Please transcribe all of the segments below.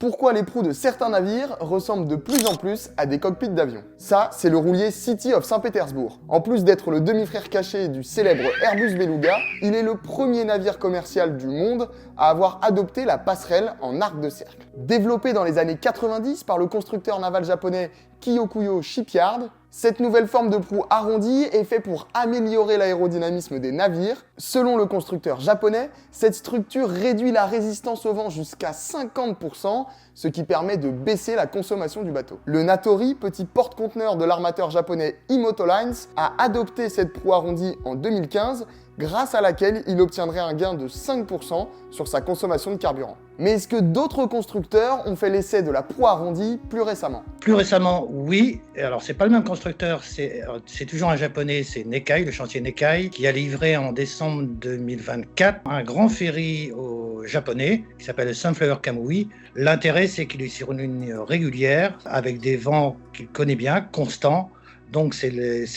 Pourquoi les proues de certains navires ressemblent de plus en plus à des cockpits d'avion? Ça, c'est le roulier City of Saint-Pétersbourg. En plus d'être le demi-frère caché du célèbre Airbus Beluga, il est le premier navire commercial du monde à avoir adopté la passerelle en arc de cercle. Développé dans les années 90 par le constructeur naval japonais Kyokuyo Shipyard, cette nouvelle forme de proue arrondie est faite pour améliorer l'aérodynamisme des navires. Selon le constructeur japonais, cette structure réduit la résistance au vent jusqu'à 50%, ce qui permet de baisser la consommation du bateau. Le Natori, petit porte-conteneur de l'armateur japonais Imoto Lines, a adopté cette proue arrondie en 2015, grâce à laquelle il obtiendrait un gain de 5% sur sa consommation de carburant. Mais est-ce que d'autres constructeurs ont fait l'essai de la proue arrondie plus récemment? Plus récemment, oui. Alors, c'est pas le même constructeur, c'est toujours un japonais, c'est Nekai, le chantier Nekai, qui a livré en décembre 2024 un grand ferry aux japonais qui s'appelle le Sunflower Kamui. L'intérêt, c'est qu'il est sur une ligne régulière avec des vents qu'il connaît bien, constants. Donc c'est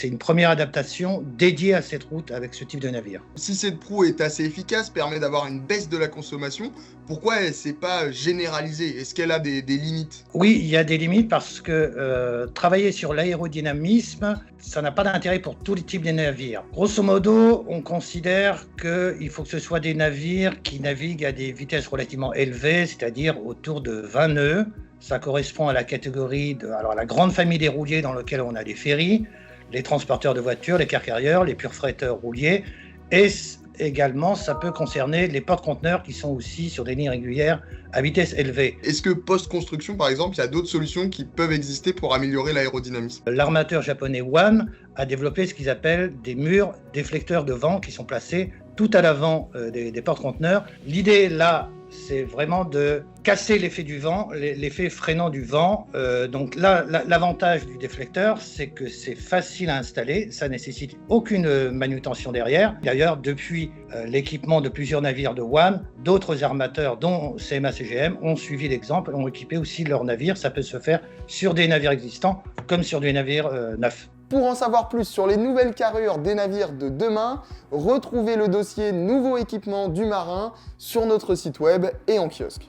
une première adaptation dédiée à cette route avec ce type de navire. Si cette proue est assez efficace, permet d'avoir une baisse de la consommation, pourquoi elle ne s'est pas généralisée? Est-ce qu'elle a des limites? Oui, il y a des limites parce que travailler sur l'aérodynamisme, ça n'a pas d'intérêt pour tous les types de navires. Grosso modo, on considère qu'il faut que ce soit des navires qui naviguent à des vitesses relativement élevées, c'est-à-dire autour de 20 nœuds. Ça correspond à la catégorie à la grande famille des rouliers dans laquelle on a les ferries, les transporteurs de voitures, les car-carriers, les pure freighteurs rouliers. Et également, ça peut concerner les porte-conteneurs qui sont aussi sur des lignes régulières à vitesse élevée. Est-ce que post-construction, par exemple, il y a d'autres solutions qui peuvent exister pour améliorer l'aérodynamisme? L'armateur japonais WAM a développé ce qu'ils appellent des murs déflecteurs de vent qui sont placés tout à l'avant des porte-conteneurs. L'idée là, c'est vraiment de casser l'effet du vent, l'effet freinant du vent. Donc là, l'avantage du déflecteur, c'est que c'est facile à installer, ça nécessite aucune manutention derrière. D'ailleurs, depuis l'équipement de plusieurs navires de WAM, d'autres armateurs, dont CMA-CGM, ont suivi l'exemple, ont équipé aussi leurs navires. Ça peut se faire sur des navires existants comme sur des navires neufs. Pour en savoir plus sur les nouvelles carrures des navires de demain, retrouvez le dossier Nouveaux équipements du marin sur notre site web et en kiosque.